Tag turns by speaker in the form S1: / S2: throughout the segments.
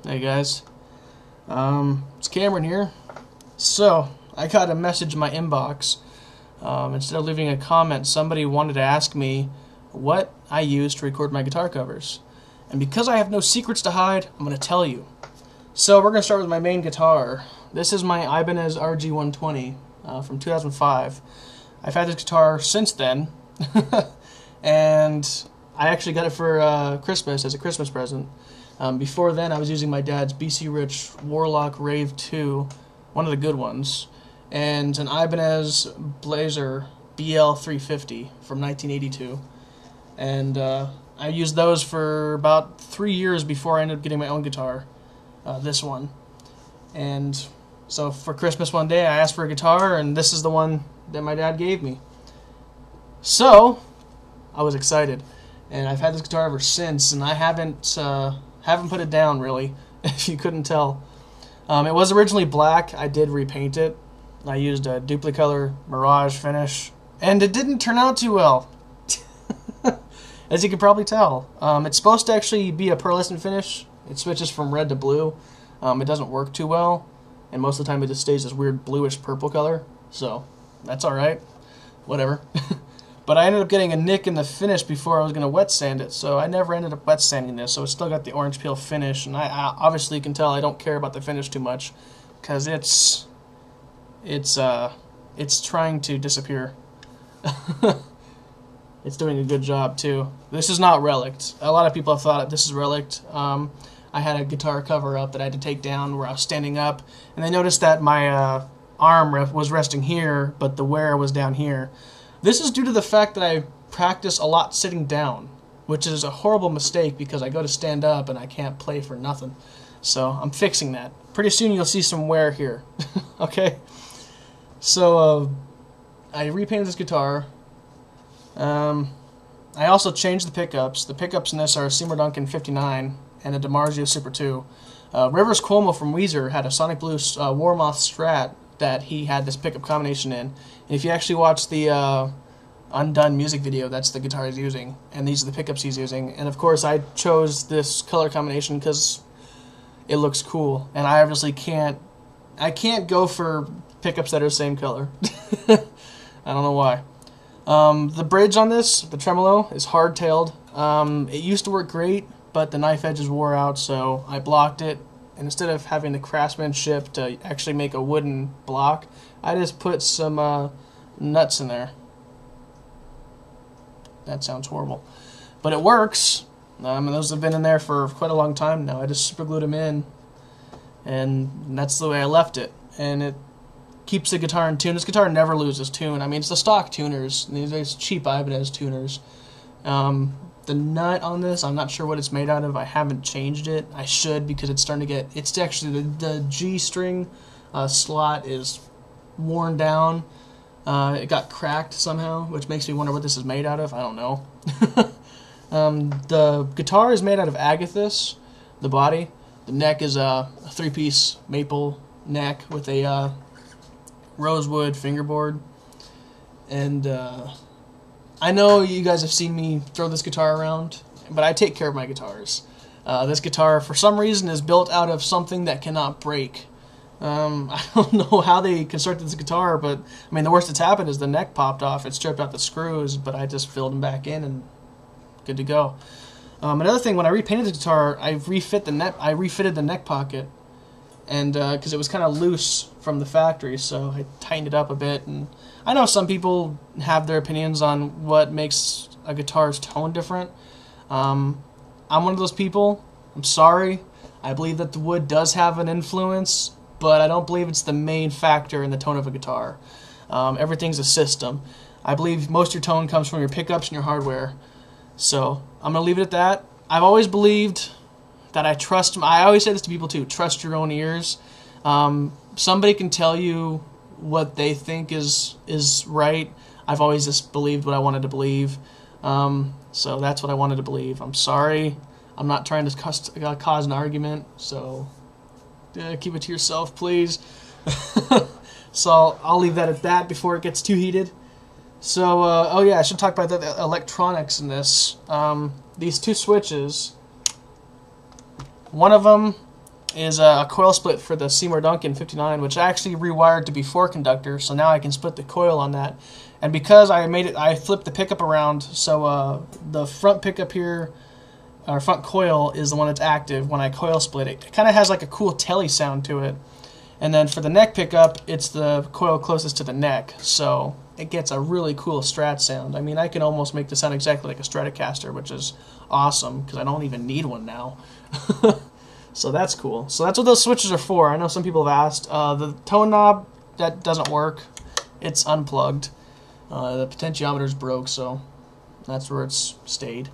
S1: Hey guys, it's Cameron here. So, I got a message in my inbox. Instead of leaving a comment, somebody wanted to ask me what I use to record my guitar covers. And because I have no secrets to hide, I'm going to tell you. So, we're going to start with my main guitar. This is my Ibanez RG120 from 2005. I've had this guitar since then, and I actually got it for Christmas as a Christmas present. Before then, I was using my dad's BC Rich Warlock Rave 2, one of the good ones, and an Ibanez Blazer BL350 from 1982. And I used those for about 3 years before I ended up getting my own guitar, this one. And so for Christmas one day, I asked for a guitar, and this is the one that my dad gave me. So, I was excited. And I've had this guitar ever since, and I haven't put it down, really, if you couldn't tell. It was originally black. I did repaint it. I used a Duplicolor Mirage finish, and it didn't turn out too well, as you can probably tell. It's supposed to actually be a pearlescent finish. It switches from red to blue. It doesn't work too well, and most of the time it just stays this weird bluish purple color, so that's alright. Whatever. But I ended up getting a nick in the finish before I was going to wet sand it, so I never ended up wet sanding this, so it's still got the orange peel finish, and I obviously can tell I don't care about the finish too much, because it's trying to disappear. It's doing a good job, too. This is not relicked. A lot of people have thought this is relicked. I had a guitar cover up that I had to take down where I was standing up, and they noticed that my arm was resting here, but the wear was down here. This is due to the fact that I practice a lot sitting down, which is a horrible mistake because I go to stand up and I can't play for nothing. So I'm fixing that. Pretty soon you'll see some wear here. Okay? So I repainted this guitar. I also changed the pickups. The pickups in this are a Seymour Duncan 59 and a DiMarzio Super 2. Rivers Cuomo from Weezer had a Sonic Blue Warmoth Strat that he had this pickup combination in. And if you actually watch the Undone music video, that's the guitar he's using, and these are the pickups he's using. And of course I chose this color combination because it looks cool, and I obviously can't go for pickups that are the same color. I don't know why. The bridge on this, the tremolo, is hard-tailed. It used to work great, but the knife edges wore out, so I blocked it. And instead of having the craftsmanship to actually make a wooden block, I just put some nuts in there. That sounds horrible. But it works. And those have been in there for quite a long time now. I just super glued them in, and that's the way I left it. And it keeps the guitar in tune. This guitar never loses tune. I mean, it's the stock tuners. These cheap Ibanez tuners. The nut on this, I'm not sure what it's made out of. I haven't changed it. I should, because it's starting to get... It's actually the G string slot is worn down. It got cracked somehow, which makes me wonder what this is made out of. I don't know. The guitar is made out of agathis, the body. The neck is a three-piece maple neck with a rosewood fingerboard. And I know you guys have seen me throw this guitar around, but I take care of my guitars. This guitar, for some reason, is built out of something that cannot break. I don't know how they constructed this guitar, but I mean, the worst that's happened is the neck popped off. It stripped out the screws, but I just filled them back in and good to go. Another thing, when I repainted the guitar, I refitted the neck pocket, and because it was kind of loose from the factory, so I tightened it up a bit. And I know some people have their opinions on what makes a guitar's tone different. I'm one of those people. I'm sorry. I believe that the wood does have an influence, but I don't believe it's the main factor in the tone of a guitar. Everything's a system. I believe most of your tone comes from your pickups and your hardware. So I'm going to leave it at that. I've always believed that I always say this to people too, trust your own ears. Somebody can tell you what they think is right. I've always just believed what I wanted to believe. So that's what I wanted to believe. I'm sorry. I'm not trying to cause an argument, so keep it to yourself, please. So I'll leave that at that before it gets too heated. So, oh yeah, I should talk about the electronics in this. These two switches, one of them is a coil split for the Seymour Duncan 59, which I actually rewired to be 4-conductor, so now I can split the coil on that. And because I flipped the pickup around, so the front pickup here, our front coil, is the one that's active. When I coil split it, it kind of has like a cool telly sound to it. And then for the neck pickup, it's the coil closest to the neck, so it gets a really cool Strat sound. I mean, I can almost make this sound exactly like a Stratocaster, which is awesome, because I don't even need one now. So that's cool. So that's what those switches are for. I know some people have asked. The tone knob, that doesn't work. It's unplugged. The potentiometer's broke, so that's where it's stayed.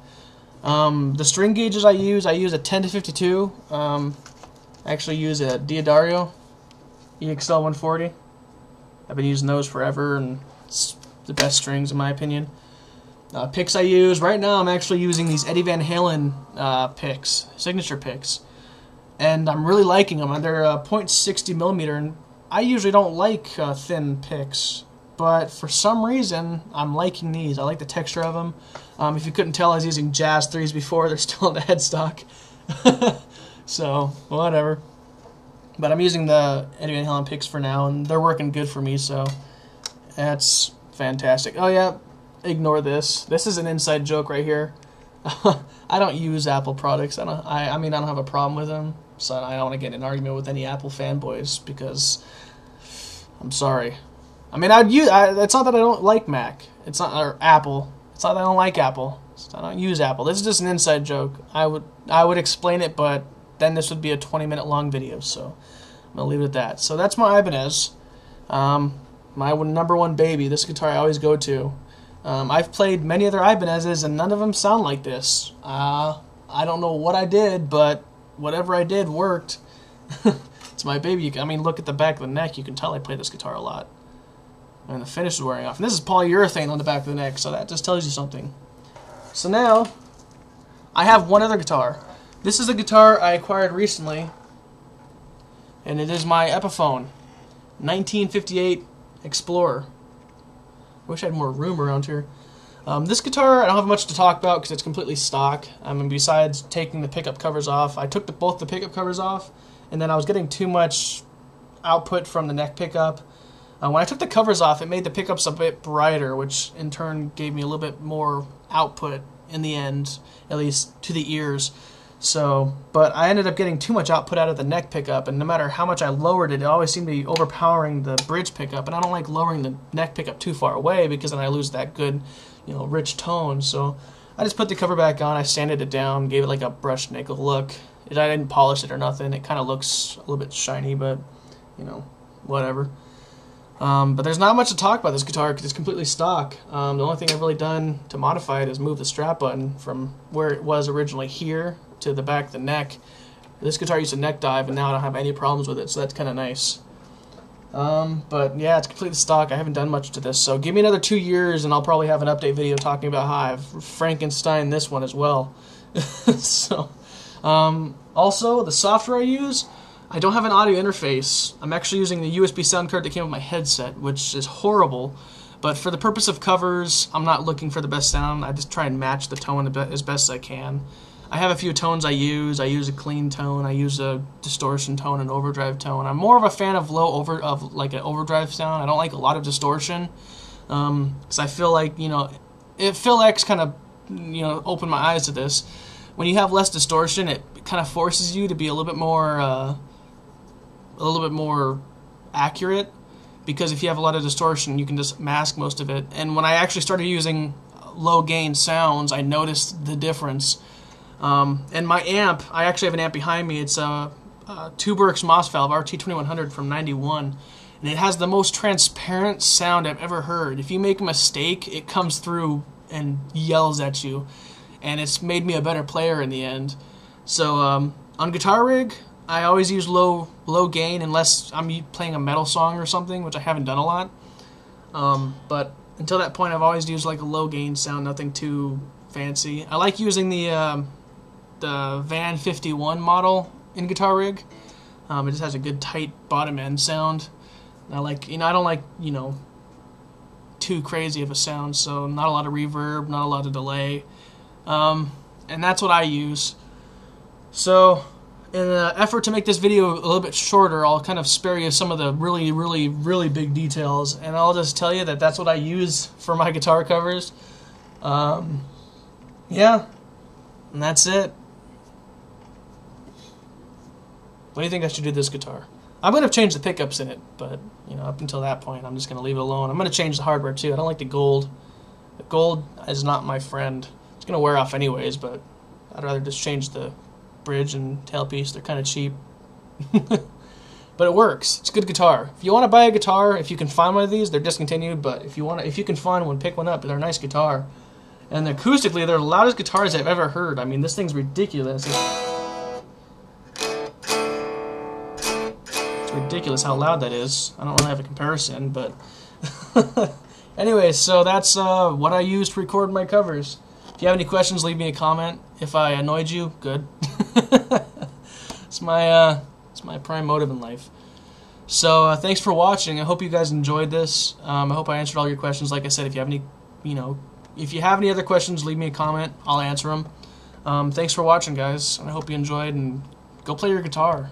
S1: The string gauges I use a 10 to 52. I actually use a Diodario EXL 140. I've been using those forever, and it's the best strings in my opinion. Picks I use, right now I'm actually using these Eddie Van Halen picks, signature picks. And I'm really liking them. They're .60 millimeter, and I usually don't like thin picks, but for some reason I'm liking these. I like the texture of them. If you couldn't tell, I was using Jazz 3s before. They're still in the headstock. So, whatever. But I'm using the Eddie Van Halen picks for now, and they're working good for me, so that's fantastic. Oh yeah, ignore this. This is an inside joke right here. I don't use Apple products. I mean, I don't have a problem with them, so I don't want to get in an argument with any Apple fanboys, because I'm sorry. I mean, it's not that I don't like Mac. It's not, or Apple. It's not that I don't like Apple. I don't use Apple. This is just an inside joke. I would explain it, but then this would be a 20-minute long video, so I'm gonna leave it at that. So that's my Ibanez, my number one baby. This guitar I always go to. I've played many other Ibanezes, and none of them sound like this. I don't know what I did, but whatever I did worked. It's my baby. I mean, look at the back of the neck. You can tell I play this guitar a lot. And the finish is wearing off. And this is polyurethane on the back of the neck, so that just tells you something. So now, I have one other guitar. This is a guitar I acquired recently, and it is my Epiphone 1958 Explorer. Wish I had more room around here. This guitar, I don't have much to talk about because it's completely stock. And besides taking the pickup covers off, I took both the pickup covers off, and then I was getting too much output from the neck pickup. When I took the covers off, it made the pickups a bit brighter, which in turn gave me a little bit more output in the end, at least to the ears. So, but I ended up getting too much output out of the neck pickup, and no matter how much I lowered it, it always seemed to be overpowering the bridge pickup, and I don't like lowering the neck pickup too far away because then I lose that good, rich tone. So I just put the cover back on, I sanded it down, gave it like a brushed nickel look. I didn't polish it or nothing. It kind of looks a little bit shiny, but, whatever. But there's not much to talk about this guitar because it's completely stock. The only thing I've really done to modify it is move the strap button from where it was originally here to the back of the neck. This guitar used a neck dive, and now I don't have any problems with it, so that's kind of nice. But yeah, it's completely stock. I haven't done much to this, so give me another 2 years and I'll probably have an update video talking about how I've Frankenstein this one as well. So, also, the software I use, I don't have an audio interface. I'm actually using the USB sound card that came with my headset, which is horrible. But for the purpose of covers, I'm not looking for the best sound. I just try and match the tone as best as I can. I have a few tones I use. I use a clean tone. I use a distortion tone, an overdrive tone. I'm more of a fan of like an overdrive sound. I don't like a lot of distortion, because I feel like Phil X kind of opened my eyes to this. When you have less distortion, it kind of forces you to be a little bit more accurate, because if you have a lot of distortion, you can just mask most of it. And when I actually started using low gain sounds, I noticed the difference. And my amp, I actually have an amp behind me. It's a Tuberx Moss Valve RT2100 from '91, and it has the most transparent sound I've ever heard. If you make a mistake, it comes through and yells at you, and it's made me a better player in the end. So on Guitar Rig, I always use low gain unless I'm playing a metal song or something, which I haven't done a lot. But until that point, I've always used like a low gain sound, nothing too fancy. I like using the Van 51 model in Guitar Rig. It just has a good tight bottom end sound. And I like, I don't like, too crazy of a sound, so not a lot of reverb, not a lot of delay. And that's what I use. So in an effort to make this video a little bit shorter, I'll kind of spare you some of the really, really, really big details, and I'll just tell you that that's what I use for my guitar covers. Yeah, and that's it. What do you think I should do with this guitar? I'm going to change the pickups in it, but, you know, up until that point, I'm just going to leave it alone. I'm going to change the hardware, too. I don't like the gold. The gold is not my friend. It's going to wear off anyways, but I'd rather just change the bridge and tailpiece. They're kind of cheap. But it works. It's a good guitar. If you want to buy a guitar, if you can find one of these, they're discontinued, but if you can find one, pick one up. They're a nice guitar. And acoustically, they're the loudest guitars I've ever heard. I mean, this thing's ridiculous. It's ridiculous how loud that is. I don't really have a comparison, but anyway, so that's what I use to record my covers. If you have any questions, leave me a comment. If I annoyed you, good. It's my prime motive in life. So thanks for watching. I hope you guys enjoyed this. I hope I answered all your questions. Like I said, if you have any, if you have any other questions, leave me a comment. I'll answer them. Thanks for watching, guys, and I hope you enjoyed. And go play your guitar.